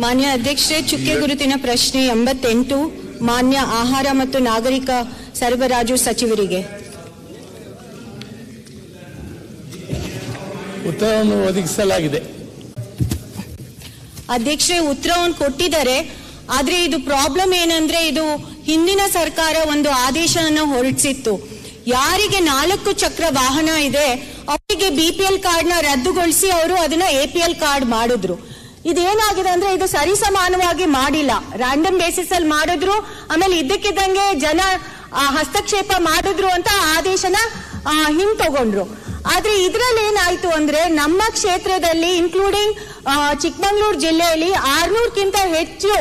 ಮಾನ್ಯ ಅಧ್ಯಕ್ಷರೇ, ಚುಕ್ಕೆ ಗುರುತಿನ ಪ್ರಶ್ನೆ 88 ಮಾನ್ಯ ಆಹಾರ ಮತ್ತು ನಾಗರಿಕ ಸರಬರಾಜು ಸಚಿವರಿಗೆ. ಉತ್ತರವನ್ನು ಒದಗಿಸಲಾಗಿದೆ. ಅಧ್ಯಕ್ಷರೇ, ಉತ್ತರವನ್ನು ಕೊಟ್ಟಿದ್ದಾರೆ. ಆದ್ರೆ ಇದು ಪ್ರಾಬ್ಲಮ್ ಏನಂದ್ರೆ, ಇದು ಹಿಂದಿನ ಸರ್ಕಾರ ಒಂದು ಆದೇಶವನ್ನು ಹೊರಡಿಸಿತ್ತು. ಯಾರಿಗೆ 4 ಚಕ್ರ ವಾಹನ ಇದೆ ಅವರಿಗೆ BPL ಕಾರ್ಡ್ ನ ರದ್ದುಗೊಳಿಸಿ ಅವರು ಅದನ್ನ APL ಕಾರ್ಡ್ ಮಾಡಿದ್ರು. ಇದೇನಾಗಿದೆ ಅಂದ್ರೆ, ಇದು ಸರಿಸಮಾನವಾಗಿ ಮಾಡಿಲ್ಲ. ರ್ಯಾಂಡಮ್ ಬೇಸಿಸ್ ಅಲ್ಲಿ ಮಾಡಿದ್ರು, ಆಮೇಲೆ ಇದ್ದಕ್ಕಿದ್ದಂಗೆ ಜನ ಹಸ್ತಕ್ಷೇಪ ಮಾಡಿದ್ರು ಅಂತ ಆದೇಶನ ಹಿಂತಗೊಂಡ್ರು. ಆದ್ರೆ ಇದ್ರಲ್ಲಿ ಏನಾಯ್ತು ಅಂದ್ರೆ, ನಮ್ಮ ಕ್ಷೇತ್ರದಲ್ಲಿ ಇನ್ಕ್ಲೂಡಿಂಗ್ ಚಿಕ್ಕಮಗಳೂರು ಜಿಲ್ಲೆಯಲ್ಲಿ 600ಕ್ಕಿಂತ ಹೆಚ್ಚು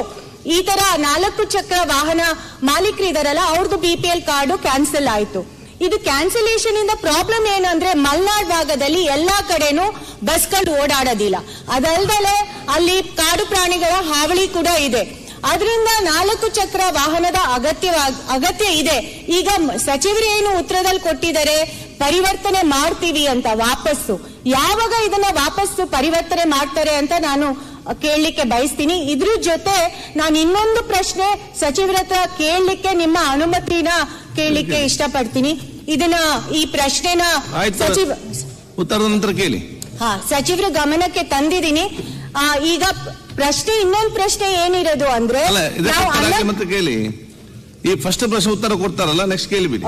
ಈ ತರ 4 ಚಕ್ರ ವಾಹನ ಮಾಲೀಕರಿದಾರಲ್ಲ, ಅವ್ರದ್ದು BPL ಕಾರ್ಡು ಕ್ಯಾನ್ಸಲ್ ಆಯ್ತು. ಇದು ಕ್ಯಾನ್ಸಲೇಷನ್ ಇಂದ ಪ್ರಾಬ್ಲಮ್ ಏನಂದ್ರೆ, ಮಲ್ನಾಡ್ ಭಾಗದಲ್ಲಿ ಎಲ್ಲಾ ಕಡೆನೂ ಬಸ್ಗಳು ಓಡಾಡೋದಿಲ್ಲ. ಅದಲ್ದಲೆ ಅಲ್ಲಿ ಕಾಡು ಪ್ರಾಣಿಗಳ ಹಾವಳಿ ಕೂಡ ಇದೆ. ಅದರಿಂದ 4 ಚಕ್ರ ವಾಹನದ ಅಗತ್ಯ ಇದೆ. ಈಗ ಸಚಿವರು ಏನು ಉತ್ತರದಲ್ಲಿ ಕೊಟ್ಟಿದ್ದಾರೆ, ಪರಿವರ್ತನೆ ಮಾಡ್ತೀವಿ ಅಂತ ವಾಪಸ್ಸು. ಯಾವಾಗ ಇದನ್ನ ವಾಪಸ್ಸು ಪರಿವರ್ತನೆ ಮಾಡ್ತಾರೆ ಅಂತ ನಾನು ಕೇಳಲಿಕ್ಕೆ ಬಯಸ್ತೀನಿ. ಇದ್ರ ಜೊತೆ ನಾನು ಇನ್ನೊಂದು ಪ್ರಶ್ನೆ ಸಚಿವರ ಹತ್ರ ಕೇಳಲಿಕ್ಕೆ, ನಿಮ್ಮ ಅನುಮತಿನ ಕೇಳಲಿಕ್ಕೆ ಇಷ್ಟಪಡ್ತೀನಿ. ಇದನ್ನ ಈ ಪ್ರಶ್ನೆನ ಉತ್ತರದ ನಂತರ ಕೇಳಿ. ಸಚಿವರ ಗಮನಕ್ಕೆ ತಂದಿದ್ದೀನಿ. ಈಗ ಪ್ರಶ್ನೆ, ಇನ್ನೊಂದು ಪ್ರಶ್ನೆ ಏನಿರೋದು ಅಂದ್ರೆ, ಕೇಳಿ. ಈ ಫಸ್ಟ್ ಪ್ರಶ್ನೆ ಉತ್ತರ ಕೊಡ್ತಾರಲ್ಲ, ನೆಕ್ಸ್ಟ್ ಕೇಳಿಬಿಡಿ.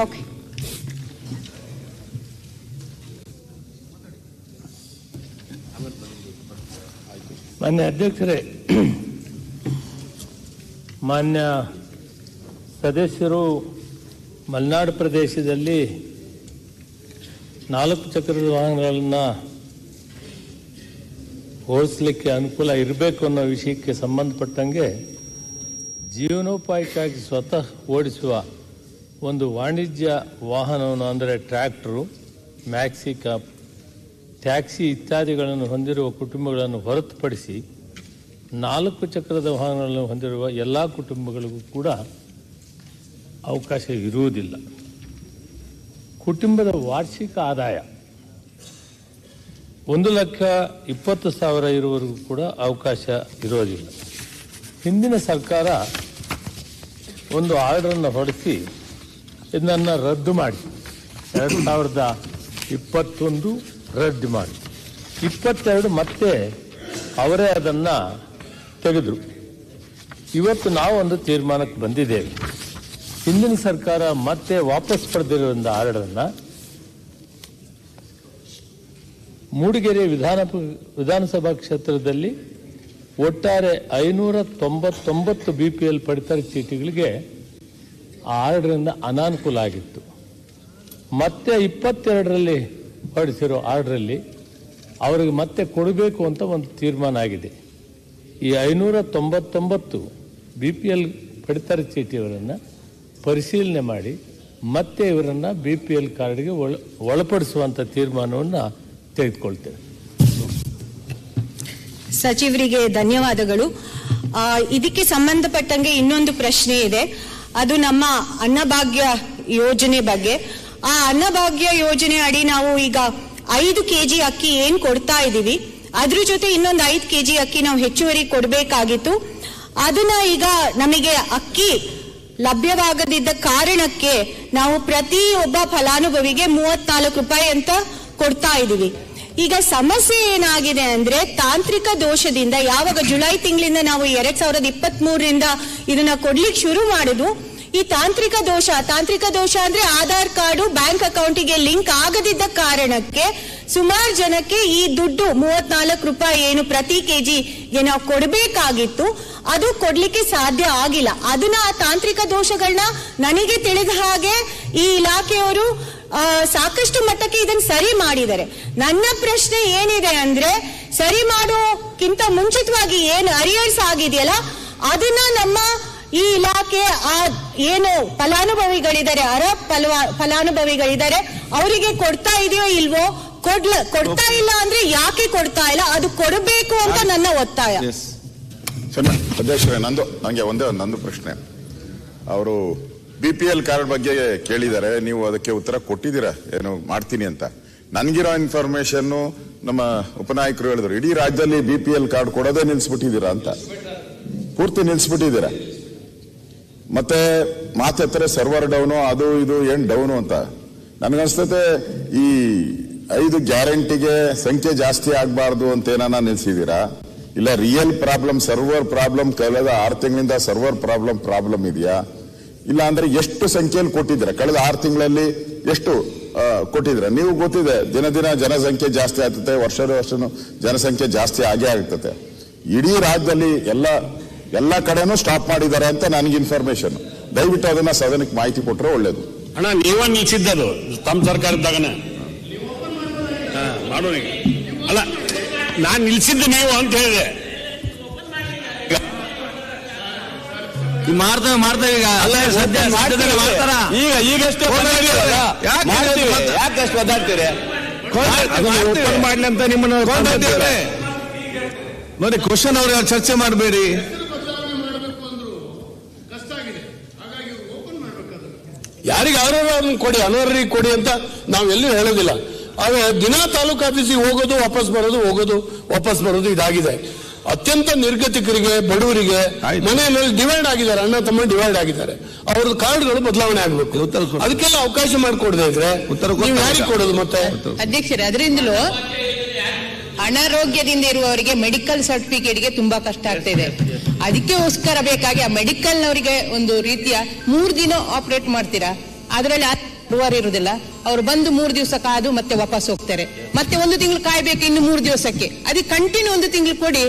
ಮಾನ್ಯ ಅಧ್ಯಕ್ಷರೇ, ಮಾನ್ಯ ಸದಸ್ಯರು ಮಲೆನಾಡು ಪ್ರದೇಶದಲ್ಲಿ 4 ಚಕ್ರದ ವಾಹನಗಳನ್ನು ಓಡಿಸಲಿಕ್ಕೆ ಅನುಕೂಲ ಇರಬೇಕು ಅನ್ನೋ ವಿಷಯಕ್ಕೆ ಸಂಬಂಧಪಟ್ಟಂಗೆ ಜೀವನೋಪಾಯಕ್ಕಾಗಿ ಸ್ವತಃ ಓಡಿಸುವ ಒಂದು ವಾಣಿಜ್ಯ ವಾಹನವನ್ನು, ಅಂದರೆ ಟ್ರ್ಯಾಕ್ಟರು, ಮ್ಯಾಕ್ಸಿ ಕಾಪ್, ಟ್ಯಾಕ್ಸಿ ಇತ್ಯಾದಿಗಳನ್ನು ಹೊಂದಿರುವ ಕುಟುಂಬಗಳನ್ನು ಹೊರತುಪಡಿಸಿ 4 ಚಕ್ರದ ವಾಹನಗಳನ್ನು ಹೊಂದಿರುವ ಎಲ್ಲ ಕುಟುಂಬಗಳಿಗೂ ಕೂಡ ಅವಕಾಶ ಇರುವುದಿಲ್ಲ. ಕುಟುಂಬದ ವಾರ್ಷಿಕ ಆದಾಯ 1,20,000 ಇರುವವರೆಗೂ ಕೂಡ ಅವಕಾಶ ಇರೋದಿಲ್ಲ. ಹಿಂದಿನ ಸರ್ಕಾರ ಒಂದು ಆರ್ಡರನ್ನು ಹೊರಡಿಸಿ ಇದನ್ನು ರದ್ದು ಮಾಡಿ 2021 ರದ್ದು ಮಾಡಿ 22 ಮತ್ತೆ ಅವರೇ ಅದನ್ನು ತೆಗೆದರು. ಇವತ್ತು ನಾವು ಒಂದು ತೀರ್ಮಾನಕ್ಕೆ ಬಂದಿದ್ದೇವೆ. ಹಿಂದಿನ ಸರ್ಕಾರ ಮತ್ತೆ ವಾಪಸ್ ಪಡೆದಿರುವ ಆರ್ಡರನ್ನು ಮೂಡಿಗೆರೆ ವಿಧಾನಸಭಾ ಕ್ಷೇತ್ರದಲ್ಲಿ ಒಟ್ಟಾರೆ 599 BPL ಪಡಿತರ ಚೀಟಿಗಳಿಗೆ ಆ ಆರ್ಡರಿಂದ ಅನಾನುಕೂಲ ಆಗಿತ್ತು. ಮತ್ತೆ 22ರಲ್ಲಿ ಹೊರಡಿಸಿರೋ ಆರ್ಡರಲ್ಲಿ ಅವರಿಗೆ ಮತ್ತೆ ಕೊಡಬೇಕು ಅಂತ ಒಂದು ತೀರ್ಮಾನ ಆಗಿದೆ. ಈ 599 BPL ಪಡಿತರ ಚೀಟಿಯವರನ್ನು ಪರಿಶೀಲನೆ ಮಾಡಿ ಮತ್ತೆ ಇವರನ್ನು BPL ಕಾರ್ಡ್ಗೆ ಒಳಪಡಿಸುವಂತ ತೀರ್ಮಾನವನ್ನು ತೆಗೆದುಕೊಳ್ತೇವೆ. ಸಚಿವರಿಗೆ ಧನ್ಯವಾದಗಳು. ಇದಕ್ಕೆ ಸಂಬಂಧಪಟ್ಟಂಗೆ ಇನ್ನೊಂದು ಪ್ರಶ್ನೆ ಇದೆ. ಅದು ನಮ್ಮ ಅನ್ನಭಾಗ್ಯ ಯೋಜನೆ ಬಗ್ಗೆ. ಆ ಅನ್ನಭಾಗ್ಯ ಯೋಜನೆ ಅಡಿ ನಾವು ಈಗ 5 kg ಅಕ್ಕಿ ಏನ್ ಕೊಡ್ತಾ ಇದೀವಿ, ಅದ್ರ ಜೊತೆ ಇನ್ನೊಂದು 5 kg ಅಕ್ಕಿ ನಾವು ಹೆಚ್ಚುವರಿ ಕೊಡಬೇಕಾಗಿತ್ತು. ಅದನ್ನ ಈಗ ನಮಗೆ ಅಕ್ಕಿ ಲಭ್ಯವಾಗದಿದ್ದ ಕಾರಣಕ್ಕೆ ನಾವು ಪ್ರತಿಯೊಬ್ಬ ಫಲಾನುಭವಿಗೆ 34 ರೂಪಾಯಿ ಅಂತ ಕೊಡ್ತಾ ಇದೀವಿ. ಈಗ ಸಮಸ್ಯೆ ಏನಾಗಿದೆ ಅಂದ್ರೆ, ತಾಂತ್ರಿಕ ದೋಷದಿಂದ ಯಾವಾಗ ಜುಲೈ ತಿಂಗಳಿಂದ ನಾವು 2023ರಿಂದ ಇದನ್ನ ಕೊಡ್ಲಿಕ್ಕೆ ಶುರು ಮಾಡುದು, ಈ ತಾಂತ್ರಿಕ ದೋಷ ಅಂದ್ರೆ ಆಧಾರ್ ಕಾರ್ಡು ಬ್ಯಾಂಕ್ ಅಕೌಂಟಿಗೆ ಲಿಂಕ್ ಆಗದಿದ್ದ ಕಾರಣಕ್ಕೆ ಸುಮಾರು ಜನಕ್ಕೆ ಈ ದುಡ್ಡು 34 ರೂಪಾಯಿ ಏನು ಪ್ರತಿ ಕೆಜಿಗೆ ನಾವು ಕೊಡಬೇಕಾಗಿತ್ತು, ಅದು ಕೊಡ್ಲಿಕ್ಕೆ ಸಾಧ್ಯ ಆಗಿಲ್ಲ. ಅದನ್ನ ಆ ತಾಂತ್ರಿಕ ದೋಷಗಳನ್ನ ನನಗೆ ತಿಳಿದ ಹಾಗೆ ಈ ಇಲಾಖೆಯವರು ಸಾಕಷ್ಟು ಮಟ್ಟಕ್ಕೆ ಇದನ್ನ ಸರಿ ಮಾಡಿದ್ದಾರೆ. ನನ್ನ ಪ್ರಶ್ನೆ ಏನಿದೆ ಅಂದ್ರೆ, ಸರಿ ಮಾಡೋಕ್ಕಿಂತ ಮುಂಚಿತವಾಗಿ ಏನು ಅರಿಯರ್ಸ್ ಆಗಿದೆಯಲ್ಲ, ಅದನ್ನ ನಮ್ಮ ಈ ಇಲಾಖೆ ಏನು ಫಲಾನುಭವಿಗಳಿದ್ದಾರೆ, ಫಲಾನುಭವಿಗಳಿದ್ದಾರೆ, ಅವರಿಗೆ ಕೊಡ್ತಾ ಇದೆಯೋ ಇಲ್ವೋ, ಕೊಡ್ತಾ ಇಲ್ಲ ಅಂದ್ರೆ ಯಾಕೆ ಕೊಡ್ತಾ ಇಲ್ಲ, ಅದು ಕೊಡಬೇಕು ಅಂತ ನನ್ನ ಒತ್ತಾಯ. ಅಧ್ಯಕ್ಷರೇ, ನಂಗೆ ನಂದು ಪ್ರಶ್ನೆ. ಅವರು BPL ಕಾರ್ಡ್ ಬಗ್ಗೆ ಕೇಳಿದ್ದಾರೆ, ನೀವು ಅದಕ್ಕೆ ಉತ್ತರ ಕೊಟ್ಟಿದ್ದೀರಾ, ಏನು ಮಾಡ್ತೀನಿ ಅಂತ. ನನ್ಗಿರೋ ಇನ್ಫಾರ್ಮೇಶನ್ ನಮ್ಮ ಉಪನಾಯಕರು ಹೇಳಿದ್ರು, ಇಡೀ ರಾಜ್ಯದಲ್ಲಿ BPL ಕಾರ್ಡ್ ಕೊಡೋದೇ ನಿಲ್ಸ್ಬಿಟ್ಟಿದ್ದೀರಾ ಅಂತ. ಪೂರ್ತಿ ನಿಲ್ಸ್ಬಿಟ್ಟಿದ್ದೀರಾ. ಮತ್ತೆ ಮಾತೆತ್ತರೆ ಸರ್ವರ್ ಡೌನು, ಅದು ಇದು ಏನ್ ಡೌನು ಅಂತ. ನನ್ಗನ್ಸ್ತತೆ ಈ 5 ಗ್ಯಾರಂಟಿಗೆ ಸಂಖ್ಯೆ ಜಾಸ್ತಿ ಆಗಬಾರ್ದು ಅಂತ ಏನಾನ ನಿಲ್ಸಿದ್ದೀರಾ, ಇಲ್ಲ ರಿಯಲ್ ಪ್ರಾಬ್ಲಮ್ ಸರ್ವರ್ ಪ್ರಾಬ್ಲಮ್ ಕಳೆದ 6 ತಿಂಗಳಿಂದ ಸರ್ವರ್ ಪ್ರಾಬ್ಲಮ್ ಇದೆಯಾ, ಇಲ್ಲ ಅಂದ್ರೆ ಎಷ್ಟು ಸಂಖ್ಯೆಯಲ್ಲಿ ಕೊಟ್ಟಿದ್ದೀರಾ, ಕಳೆದ 6 ತಿಂಗಳಲ್ಲಿ ಎಷ್ಟು ಕೊಟ್ಟಿದ್ದೀರಾ? ನೀವು ಗೊತ್ತಿದೆ, ದಿನ ದಿನ ಜನಸಂಖ್ಯೆ ಜಾಸ್ತಿ ಆಗ್ತದೆ, ವರ್ಷನೂ ಜನಸಂಖ್ಯೆ ಜಾಸ್ತಿ ಆಗೇ ಆಗ್ತದೆ. ಇಡೀ ರಾಜ್ಯದಲ್ಲಿ ಎಲ್ಲ ಕಡೆನೂ ಸ್ಟಾಪ್ ಮಾಡಿದ್ದಾರೆ ಅಂತ ನನಗೆ ಇನ್ಫಾರ್ಮೇಶನ್. ದಯವಿಟ್ಟು ಅದನ್ನ ಸದನಕ್ಕೆ ಮಾಹಿತಿ ಕೊಟ್ಟರೆ ಒಳ್ಳೇದು. ಅಣ್ಣ, ನೀವ ನಿಲ್ಸಿದ್ದದು ತಮ್ಮ ಸರ್ಕಾರದಾಗನ ಮಾಡೋಣ. ಅಲ್ಲ, ನಾನ್ ನಿಲ್ಸಿದ್ದು ನೀವು ಅಂತ ಹೇಳಿದೆ. ಮಾಡ್ತೇವೆ ಈಗ. ಅಲ್ಲ, ಈಗಷ್ಟೇ ಯಾಕಷ್ಟು ಒದ್ದಾಡ್ತೀರಿ? ಮಾಡ್ಲಿ ಅಂತ ನಿಮ್ಮನ್ನು ನೋಡಿ. ಕ್ವಶನ್ ಅವ್ರಿಗೆ ಚರ್ಚೆ ಮಾಡಬೇಡಿ. ಯಾರಿಗೆ ಅವ್ರವ್ರನ್ನ ಕೊಡಿ, ಅನರ್ಹರಿಗೆ ಕೊಡಿ ಅಂತ ನಾವು ಎಲ್ಲೂ ಹೇಳೋದಿಲ್ಲ. ಆಗ ದಿನ ತಾಲೂಕು ಆಫೀಸಿಗೆ ಹೋಗೋದು ವಾಪಸ್ ಬರೋದು, ಹೋಗೋದು ವಾಪಸ್ ಬರೋದು ಇದಾಗಿದೆ. ಅತ್ಯಂತ ನಿರ್ಗತಿಕರಿಗೆ, ಬಡವರಿಗೆ ಮನೆಯಲ್ಲಿ ಡಿವೈಡ್ ಆಗಿದ್ದಾರೆ, ಅಣ್ಣ ತಮ್ಮ ಡಿವೈಡ್ ಆಗಿದ್ದಾರೆ. ಅವ್ರದ್ದು ಕಾರ್ಡ್ಗಳು ಬದಲಾವಣೆ ಆಗಬೇಕು. ಅದಕ್ಕೆಲ್ಲ ಅವಕಾಶ ಮಾಡಿಕೊಡದೆ ಇದ್ರೆ ನೀವು ಯಾರಿಗೆ ಕೊಡೋದು? ಮತ್ತೆ ಅಧ್ಯಕ್ಷರೇ, ಅದರಿಂದಲೂ ಅನಾರೋಗ್ಯದಿಂದ ಇರುವವರಿಗೆ ಮೆಡಿಕಲ್ ಸರ್ಟಿಫಿಕೇಟ್ಗೆ ತುಂಬಾ ಕಷ್ಟ ಆಗ್ತಾ ಇದೆ. ಅದಕ್ಕೋಸ್ಕರ ಬೇಕಾಗಿ ಆ ಮೆಡಿಕಲ್ನವರಿಗೆ ಒಂದು ರೀತಿಯ 3 ದಿನ ಆಪರೇಟ್ ಮಾಡ್ತೀರಾ, ಅದರಲ್ಲಿ ಇರುವುದಿಲ್ಲ. ಅವ್ರು ಬಂದು 3 ದಿವಸ ಕಾದು ಮತ್ತೆ ವಾಪಸ್ ಹೋಗ್ತಾರೆ. ಮತ್ತೆ 1 ತಿಂಗಳು ಕಾಯ್ಬೇಕು, ಇನ್ನು 3 ದಿವಸಕ್ಕೆ. ಅದಕ್ಕೆ ಕಂಟಿನ್ಯೂ 1 ತಿಂಗಳು ಕೊಡಿ,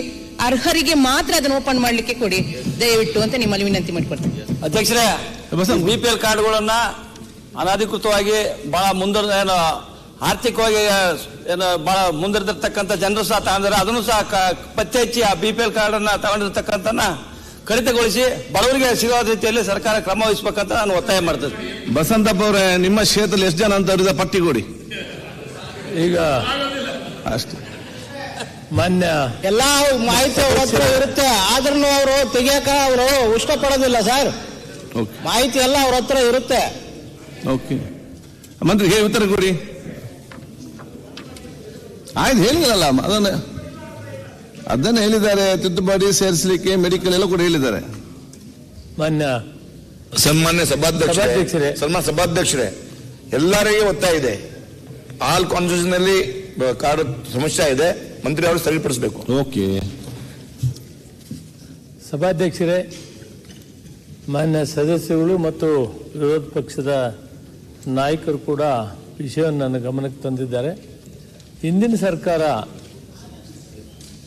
ಅರ್ಹರಿಗೆ ಮಾತ್ರ ಅದನ್ನು ಓಪನ್ ಮಾಡ್ಲಿಕ್ಕೆ ಕೊಡಿ ದಯವಿಟ್ಟು ಅಂತ ನಿಮ್ಮಲ್ಲಿ ವಿನಂತಿ ಮಾಡಿಕೊಡ್ತೀನಿ. ಅಧ್ಯಕ್ಷರೇ, BPL ಕಾರ್ಡ್ಗಳನ್ನ ಅನಧಿಕೃತವಾಗಿ ಬಹಳ ಆರ್ಥಿಕವಾಗಿ ಬಹಳ ಮುಂದಿರತಕ್ಕಂಥ ಜನರು ಸಹ ತಗೊಂಡ್ರೆ, ಅದನ್ನು ಸಹ ಪತ್ತೆ ಹಚ್ಚಿ ಆ BPL ಕಾರ್ಡ್ ಅನ್ನ ತಗೊಂಡಿರ್ತಕ್ಕಂಥ ಕಡಿತಗೊಳಿಸಿ ಬಡವರಿಗೆ ಸಿಗೋ ರೀತಿಯಲ್ಲಿ ಸರ್ಕಾರ ಕ್ರಮ ವಹಿಸಬೇಕಂತ ನಾನು ಒತ್ತಾಯ ಮಾಡ್ತೇನೆ. ಬಸಂತಪ್ಪ ಅವರೇ, ನಿಮ್ಮ ಕ್ಷೇತ್ರದಲ್ಲಿ ಎಷ್ಟು ಜನ ಅಂತ ಅವರಿದ ಪಟ್ಟಿ ಕೊಡಿ. ಈಗ ಅಷ್ಟೇ ಮಾನ್ಯ ಎಲ್ಲ ಮಾಹಿತಿ ಅವ್ರ ಹತ್ರ ಇರುತ್ತೆ, ಆದ್ರೂ ಅವರು ತೆಗಿಯಕ ಅವರು ಇಷ್ಟಪಡೋದಿಲ್ಲ ಸರ್. ಮಾಹಿತಿ ಎಲ್ಲ ಅವ್ರ ಹತ್ರ ಇರುತ್ತೆ. ಓಕೆ, ಮಂತ್ರಿ ಹೇಳಿ ಉತ್ತರ ಕೊಡಿ. ಆಯ್ತು, ಹೇಳಿದ್ರಲ್ಲ, ಅದನ್ನ ಹೇಳಿದ್ದಾರೆ. ತಿದ್ದುಪಡಿ ಸೇರಿಸಲಿಕ್ಕೆ ಮೆಡಿಕಲ್ ಎಲ್ಲ ಕೂಡ ಹೇಳಿದ್ದಾರೆ. ಮಾನ್ಯ ಸನ್ಮಾನ್ಯ ಸಭಾಧ್ಯಕ್ಷರೇ, ಎಲ್ಲರಿಗೆ ಒತ್ತಾಯ ಇದೆ. ಆಲ್ ಕಾನ್ಸ್ಟಿಟ್ಯೂಷನ್ ನಲ್ಲಿ ಕಾರ್ಡ್ ಸಮಸ್ಯೆ ಇದೆ, ಮಂತ್ರಿ ಅವರು ಸರಿಪಡಿಸಬೇಕು. ಓಕೆ. ಸಭಾಧ್ಯಕ್ಷರೇ, ಮಾನ್ಯ ಸದಸ್ಯಗಳು ಮತ್ತು ವಿರೋಧ ಪಕ್ಷದ ನಾಯಕರು ಕೂಡ ವಿಷಯವನ್ನು ನನ್ನ ಗಮನಕ್ಕೆ ತಂದಿದ್ದಾರೆ. ಹಿಂದಿನ ಸರ್ಕಾರ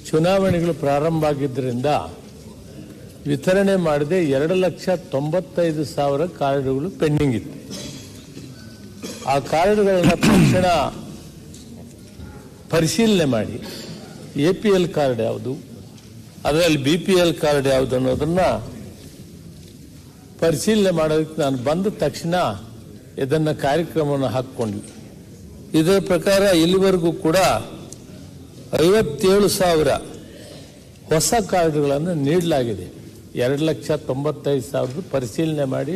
ಚುನಾವಣೆಗಳು ಪ್ರಾರಂಭ ಆಗಿದ್ದರಿಂದ ವಿತರಣೆ ಮಾಡದೆ 2,95,000 ಕಾರ್ಡ್ಗಳು ಪೆಂಡಿಂಗ್ ಇತ್ತು. ಆ ಕಾರ್ಡ್ಗಳನ್ನು ತಕ್ಷಣ ಪರಿಶೀಲನೆ ಮಾಡಿ APL ಕಾರ್ಡ್ ಯಾವುದು, ಅದರಲ್ಲಿ BPL ಕಾರ್ಡ್ ಯಾವುದು ಅನ್ನೋದನ್ನ ಪರಿಶೀಲನೆ ಮಾಡೋದಕ್ಕೆ ನಾನು ಬಂದ ತಕ್ಷಣ ಇದನ್ನ ಕಾರ್ಯಕ್ರಮವನ್ನು ಹಾಕ್ಕೊಂಡ್ವಿ. ಇದರ ಪ್ರಕಾರ ಇಲ್ಲಿವರೆಗೂ ಕೂಡ 57,000 ಹೊಸ ಕಾರ್ಡ್ಗಳನ್ನು ನೀಡಲಾಗಿದೆ. 2,95,000 ಪರಿಶೀಲನೆ ಮಾಡಿ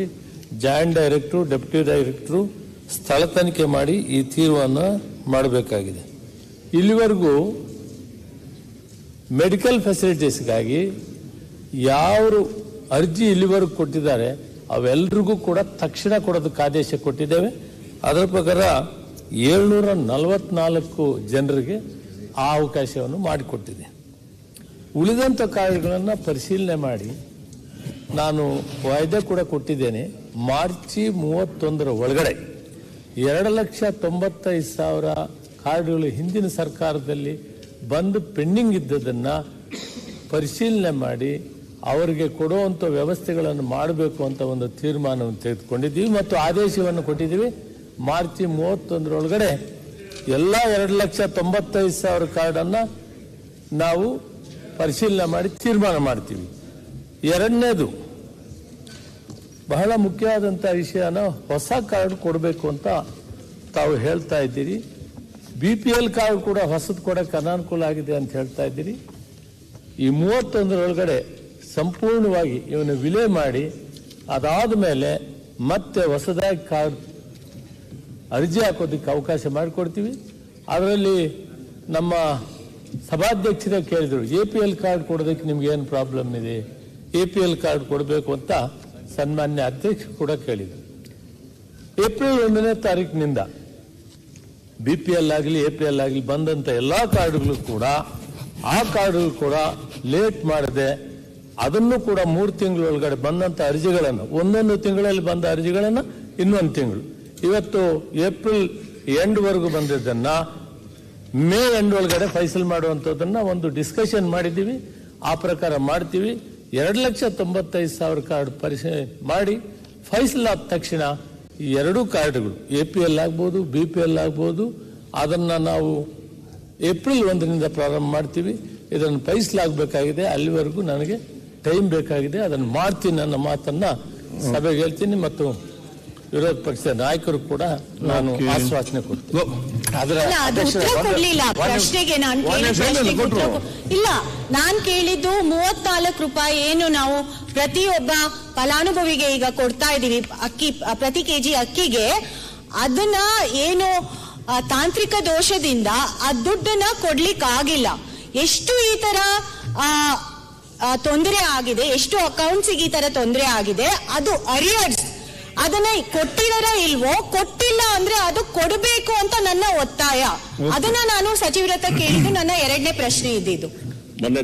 ಜಾಯಿಂಟ್ ಡೈರೆಕ್ಟ್ರು, ಡೆಪ್ಯೂಟಿ ಡೈರೆಕ್ಟ್ರು ಸ್ಥಳ ತನಿಖೆ ಮಾಡಿ ಈ ತೀರ್ಮಾನ ಮಾಡಬೇಕಾಗಿದೆ. ಇಲ್ಲಿವರೆಗೂ ಮೆಡಿಕಲ್ ಫೆಸಿಲಿಟೀಸ್ಗಾಗಿ ಯಾರು ಅರ್ಜಿ ಇಲ್ಲಿವರೆಗೂ ಕೊಟ್ಟಿದ್ದಾರೆ ಅವೆಲ್ಲರಿಗೂ ಕೂಡ ತಕ್ಷಣ ಕೊಡೋದಕ್ಕೆ ಆದೇಶ ಕೊಟ್ಟಿದ್ದೇವೆ. ಅದರ ಪ್ರಕಾರ 744 ಜನರಿಗೆ ಆ ಅವಕಾಶವನ್ನು ಮಾಡಿಕೊಟ್ಟಿದೆ. ಉಳಿದಂಥ ಕಾರ್ಯಗಳನ್ನು ಪರಿಶೀಲನೆ ಮಾಡಿ ನಾನು ವಾಯ್ದೆ ಕೂಡ ಕೊಟ್ಟಿದ್ದೇನೆ. ಮಾರ್ಚ್ 31 ಒಳಗಡೆ 2,95,000 ಕಾರ್ಡ್ಗಳು ಹಿಂದಿನ ಸರ್ಕಾರದಲ್ಲಿ ಬಂದು ಪೆಂಡಿಂಗ್ ಇದ್ದದನ್ನು ಪರಿಶೀಲನೆ ಮಾಡಿ ಅವರಿಗೆ ಕೊಡುವಂಥ ವ್ಯವಸ್ಥೆಗಳನ್ನು ಮಾಡಬೇಕು ಅಂತ ಒಂದು ತೀರ್ಮಾನವನ್ನು ತೆಗೆದುಕೊಂಡಿದ್ದೀವಿ ಮತ್ತು ಆದೇಶವನ್ನು ಕೊಟ್ಟಿದ್ದೀವಿ. ಮಾರ್ಚ್ 31 ಒಳಗಡೆ ಎಲ್ಲ 2,95,000 ಕಾರ್ಡನ್ನು ನಾವು ಪರಿಶೀಲನೆ ಮಾಡಿ ತೀರ್ಮಾನ ಮಾಡ್ತೀವಿ. ಎರಡನೇದು ಬಹಳ ಮುಖ್ಯವಾದಂಥ ವಿಷಯನ ಹೊಸ ಕಾರ್ಡ್ ಕೊಡಬೇಕು ಅಂತ ತಾವು ಹೇಳ್ತಾ ಇದ್ದೀರಿ. BPL ಕಾರ್ಡ್ ಕೂಡ ಹೊಸದು ಕೊಡೋಕ್ಕೆ ಅನಾನುಕೂಲ ಆಗಿದೆ ಅಂತ ಹೇಳ್ತಾ ಇದ್ದೀರಿ. ಈ 31 ಒಳಗಡೆ ಸಂಪೂರ್ಣವಾಗಿ ಇವನು ವಿಲೇ ಮಾಡಿ ಅದಾದ ಮೇಲೆ ಮತ್ತೆ ಹೊಸದಾಗಿ ಕಾರ್ಡ್ ಅರ್ಜಿ ಹಾಕೋದಕ್ಕೆ ಅವಕಾಶ ಮಾಡಿಕೊಡ್ತೀವಿ. ಅದರಲ್ಲಿ ನಮ್ಮ ಸಭಾಧ್ಯಕ್ಷರೇ ಕೇಳಿದರು, APL ಕಾರ್ಡ್ ಕೊಡೋದಕ್ಕೆ ನಿಮ್ಗೆ ಏನು ಪ್ರಾಬ್ಲಮ್ ಇದೆ, APL ಕಾರ್ಡ್ ಕೊಡಬೇಕು ಅಂತ ಸನ್ಮಾನ್ಯ ಅಧ್ಯಕ್ಷರು ಕೂಡ ಕೇಳಿದರು. ಏಪ್ರಿಲ್ 1ನೇ ತಾರೀಕಿನಿಂದ BPL ಆಗಲಿ APL ಆಗಲಿ ಬಂದಂತ ಎಲ್ಲಾ ಕಾರ್ಡ್ಗಳು ಕೂಡ ಆ ಕಾರ್ಡ್ಗಳು ಕೂಡ ಲೇಟ್ ಮಾಡದೆ ಅದನ್ನು ಕೂಡ 3 ತಿಂಗಳ ಒಳಗಡೆ ಬಂದಂತ ಅರ್ಜಿಗಳನ್ನು, ಒಂದೊಂದು ತಿಂಗಳಲ್ಲಿ ಬಂದ ಅರ್ಜಿಗಳನ್ನು ಇನ್ನೊಂದು ತಿಂಗಳು, ಇವತ್ತು ಏಪ್ರಿಲ್ ಎಂಡ್ವರೆಗೂ ಬಂದಿದ್ದನ್ನ ಮೇ ಎಂಡ್ ಒಳಗಡೆ ಫೈಸಲ್ ಮಾಡುವಂಥದ್ದನ್ನ ಒಂದು ಡಿಸ್ಕಷನ್ ಮಾಡಿದ್ದೀವಿ. ಆ ಪ್ರಕಾರ ಮಾಡ್ತೀವಿ. 2,95,000 ಕಾರ್ಡ್ ಪರಿಶೀಲನೆ ಮಾಡಿ ಫೈಸಲ್ ಆದ ತಕ್ಷಣ ಈ 2 ಕಾರ್ಡ್ಗಳು APL ಆಗ್ಬೋದು BPL ಆಗ್ಬೋದು ಅದನ್ನ ನಾವು ಏಪ್ರಿಲ್ 1ರಿಂದ ಪ್ರಾರಂಭ ಮಾಡ್ತೀವಿ. ಇದನ್ನು ಫೈಸಲಾಗಬೇಕಾಗಿದೆ. ಅಲ್ಲಿವರೆಗೂ ನನಗೆ ಟೈಮ್ ಬೇಕಾಗಿದೆ. ಅದನ್ನು ಮಾಡ್ತೀನಿ ನನ್ನ ಮಾತನ್ನ ಸಭೆಗೆ ಹೇಳ್ತೀನಿ ಮತ್ತು ವಿರೋಧ ಪಕ್ಷದ ನಾಯಕರು ಕೂಡ ನಾನು ಆಶ್ವಾಸನೆ ಕೊಡ್ತೀನಿ. ಪ್ರಶ್ನೆಗೆ ಇಲ್ಲ, ನಾನ್ ಕೇಳಿದ್ದು 34 ರೂಪಾಯಿ ಏನು ನಾವು ಪ್ರತಿಯೊಬ್ಬ ಫಲಾನುಭವಿಗೆ ಈಗ ಕೊಡ್ತಾ ಇದೀವಿ ಅಕ್ಕಿ, ಪ್ರತಿ ಕೆಜಿ ಅಕ್ಕಿಗೆ, ಅದನ್ನ ಏನು ತಾಂತ್ರಿಕ ದೋಷದಿಂದ ಆ ದುಡ್ಡನ್ನ ಕೊಡ್ಲಿಕ್ಕೆ ಆಗಿಲ್ಲ. ಎಷ್ಟು ಈ ತರ ತೊಂದರೆ ಆಗಿದೆ, ಎಷ್ಟು ಅಕೌಂಟ್ಸಿಗೆ ಈ ತರ ತೊಂದರೆ ಆಗಿದೆ, ಅದು ಅರಿಯರ್ಸ್ ಅದನ್ನ ಕೊಟ್ಟಿದಾರ ಇಲ್ವೋ, ಕೊಟ್ಟಿಲ್ಲ ಅಂದ್ರೆ ಅದು ಕೊಡಬೇಕು ಅಂತ ನನ್ನ ಒತ್ತಾಯ. ಅದನ್ನ ನಾನು ಸಚಿವರ ಹತ್ರ ಕೇಳಿದ್ದು ನನ್ನ 2ನೇ ಪ್ರಶ್ನೆ ಇದ್ದಿದ್ದು. ಮೊನ್ನೆ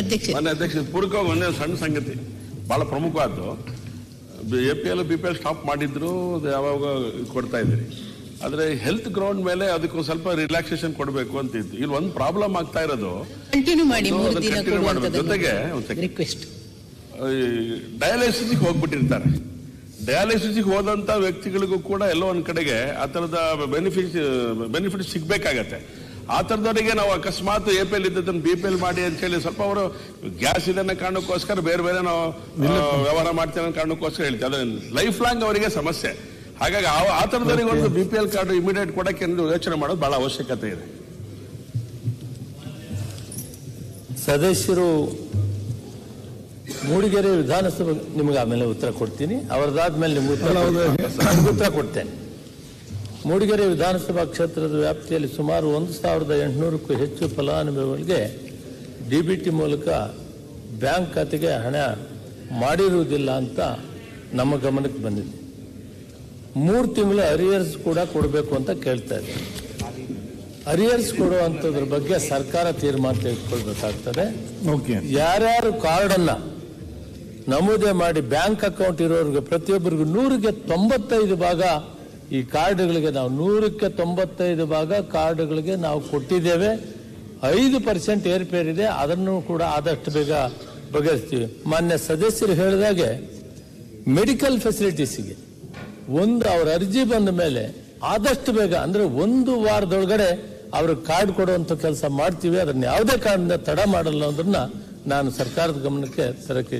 ಅಧ್ಯಕ್ಷ ಪೂರಕವಾಗಿ ಒಂದೇ ಸಣ್ಣ ಸಂಗತಿ ಬಹಳ ಪ್ರಮುಖವಾದ್ದು, APL BPL ಸ್ಟಾಪ್ ಮಾಡಿದ್ರು, ಯಾವಾಗ ಕೊಡ್ತಾ ಇದ್ರಿ, ಆದ್ರೆ ಹೆಲ್ತ್ ಗ್ರೌಂಡ್ ಮೇಲೆ ಅದಕ್ಕೊಂದು ಸ್ವಲ್ಪ ರಿಲ್ಯಾಕ್ಸೇಷನ್ ಕೊಡಬೇಕು ಅಂತ ಇತ್ತು. ಇಲ್ಲಿ ಒಂದು ಪ್ರಾಬ್ಲಮ್ ಆಗ್ತಾ ಇರೋದು, ಕಂಟಿನ್ಯೂ ಮಾಡಿ, ಜೊತೆಗೆ ರಿಕ್ವೆಸ್ಟ್, ಡಯಾಲಿಸಿಸ್ಗೆ ಹೋಗ್ಬಿಟ್ಟಿರ್ತಾರೆ. ಡಯಾಲಿಸಿಸ್ಗೆ ಹೋದಂತ ವ್ಯಕ್ತಿಗಳಿಗೂ ಕೂಡ ಎಲ್ಲೋ ಒಂದ್ ಕಡೆಗೆ ಆ ತರದ ಬೆನಿಫಿಟ್ ಸಿಗ್ಬೇಕಾಗತ್ತೆ. ಆ ತರದವರಿಗೆ ನಾವು ಅಕಸ್ಮಾತ್ APL ಇದ್ದದನ್ನು BPL ಮಾಡಿ ಅಂತ ಹೇಳಿ ಸ್ವಲ್ಪ ಅವರು ಗ್ಯಾಸ್ ಇದನ್ನ ಕಾರಣಕ್ಕೋಸ್ಕರ ಬೇರೆ ಬೇರೆ ನಾವು ವ್ಯವಹಾರ ಮಾಡ್ತೇವೆ ಅನ್ನೋ ಕಾರಣಕ್ಕೋಸ್ಕರ ಹೇಳ್ತೀವಿ. ಅದ್ರ ಲೈಫ್ ಲಾಂಗ್ ಅವರಿಗೆ ಸಮಸ್ಯೆ. ಹಾಗಾಗಿ ಆ ತರದವರಿಗೆ ಒಂದು BPL ಕಾರ್ಡ್ ಇಮಿಡಿಯೇಟ್ ಕೊಡಕ್ಕೆ ಯೋಚನೆ ಮಾಡೋದು ಬಹಳ ಅವಶ್ಯಕತೆ ಇದೆ. ಸದಸ್ಯರು ಮೂಡಿಗೆರೆ ವಿಧಾನಸಭೆ ನಿಮಗೆ ಆಮೇಲೆ ಉತ್ತರ ಕೊಡ್ತೀನಿ, ಅವರದಾದ್ಮೇಲೆ ನಿಮ್ಗೆ ಉತ್ತರ ಕೊಡ್ತೇನೆ. ಮೂಡಿಗೆರೆ ವಿಧಾನಸಭಾ ಕ್ಷೇತ್ರದ ವ್ಯಾಪ್ತಿಯಲ್ಲಿ ಸುಮಾರು 1,800ಕ್ಕೂ ಹೆಚ್ಚು ಫಲಾನುಭವಿಗಳಿಗೆ DBT ಮೂಲಕ ಬ್ಯಾಂಕ್ ಖಾತೆಗೆ ಹಣ ಮಾಡಿರುವುದಿಲ್ಲ ಅಂತ ನಮ್ಮ ಗಮನಕ್ಕೆ ಬಂದಿದೆ. 3 ತಿಂಗಳು ಅರಿಯರ್ಸ್ ಕೂಡ ಕೊಡಬೇಕು ಅಂತ ಕೇಳ್ತಾ ಇದ್ದಾರೆ. ಅರಿಯರ್ಸ್ ಕೊಡುವಂಥದ್ರ ಬಗ್ಗೆ ಸರ್ಕಾರ ತೀರ್ಮಾನ ತೆಗೆದುಕೊಳ್ಬೇಕಾಗ್ತದೆ. ಯಾರ್ಯಾರು ಕಾರ್ಡನ್ನ ನಮೂದೆ ಮಾಡಿ ಬ್ಯಾಂಕ್ ಅಕೌಂಟ್ ಇರೋರಿಗೆ ಪ್ರತಿಯೊಬ್ಬರಿಗೂ 100ಕ್ಕೆ 95 ಭಾಗ ಈ ಕಾರ್ಡ್ಗಳಿಗೆ ನಾವು 100ಕ್ಕೆ 95 ಭಾಗ ಕಾರ್ಡ್ಗಳಿಗೆ ನಾವು ಕೊಟ್ಟಿದ್ದೇವೆ. 5% ಏರ್ಪೇರಿದೆ, ಅದನ್ನು ಕೂಡ ಆದಷ್ಟು ಬೇಗ ಬಗೆಹರಿಸ್ತೀವಿ. ಮಾನ್ಯ ಸದಸ್ಯರು ಹೇಳಿದಾಗೆ ಮೆಡಿಕಲ್ ಫೆಸಿಲಿಟೀಸ್ಗೆ ಅವ್ರ ಅರ್ಜಿ ಬಂದ ಮೇಲೆ ಆದಷ್ಟು ಬೇಗ ಅಂದ್ರೆ 1 ವಾರದೊಳಗಡೆ ಅವ್ರಿಗೆ ಕಾರ್ಡ್ ಕೊಡುವಂತ ಕೆಲಸ ಮಾಡ್ತೀವಿ. ಅದನ್ನ ಯಾವುದೇ ಕಾರಣದಿಂದ ತಡ ಮಾಡಲ್ಲ ಅನ್ನೋದನ್ನ ನಾನು ಸರ್ಕಾರದ ಗಮನಕ್ಕೆ ತರಕ್ಕೆ,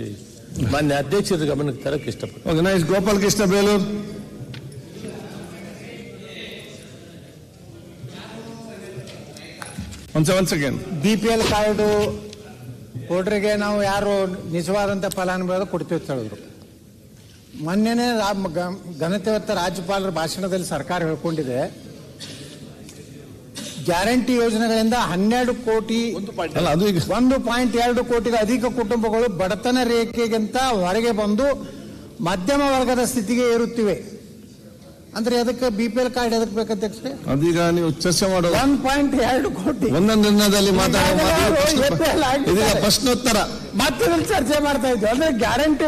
ಮಾನ್ಯ ಅಧ್ಯಕ್ಷರ ಗಮನಕ್ಕೆ ತರಕ್ಕೆ ಇಷ್ಟಪಡ್ತೀನಿ. ಗೋಪಾಲ್ ಕೃಷ್ಣ ಬೇಲೂರು. ಒಂದ್ ಸೆಕೆಂಡ್. BPL ಕಾರ್ಡು ಹೋಲ್ಡರ್ಗೆ ನಾವು ಯಾರು ನಿಜವಾದಂತ ಫಲಾನುಭವಿ ಕೊಡ್ತೀವಿ ಅಂತ ಹೇಳಿದ್ರು. ಮೊನ್ನೆನೇ ಘನತೆವತ್ತ ರಾಜ್ಯಪಾಲರ ಭಾಷಣದಲ್ಲಿ ಸರ್ಕಾರ ಹೇಳ್ಕೊಂಡಿದೆ, ಗ್ಯಾರಂಟಿ ಯೋಜನೆಗಳಿಂದ 12 ಕೋಟಿ 1.2 ಕೋಟಿಗೂ ಅಧಿಕ ಕುಟುಂಬಗಳು ಬಡತನ ರೇಖೆಗಿಂತ ಹೊರಗೆ ಬಂದು ಮಧ್ಯಮ ವರ್ಗದ ಸ್ಥಿತಿಗೆ ಏರುತ್ತಿವೆ. ಅಂದ್ರೆ ಅದಕ್ಕೆ BPL ಕಾರ್ಡ್ ಎದಕ್ಕೆ ಬೇಕಂತ ಅದೀಗ ನೀವು ಚರ್ಚೆ ಮಾಡೋದು 1.2 ಕೋಟಿ ಒಂದೊಂದು ನಿರ್ಣಯದಲ್ಲಿ ಪ್ರಶ್ನೋತ್ತರ ಮತ್ತೆ ಚರ್ಚೆ ಮಾಡ್ತಾ ಇದ್ವಿ. ಅಂದ್ರೆ ಗ್ಯಾರಂಟಿ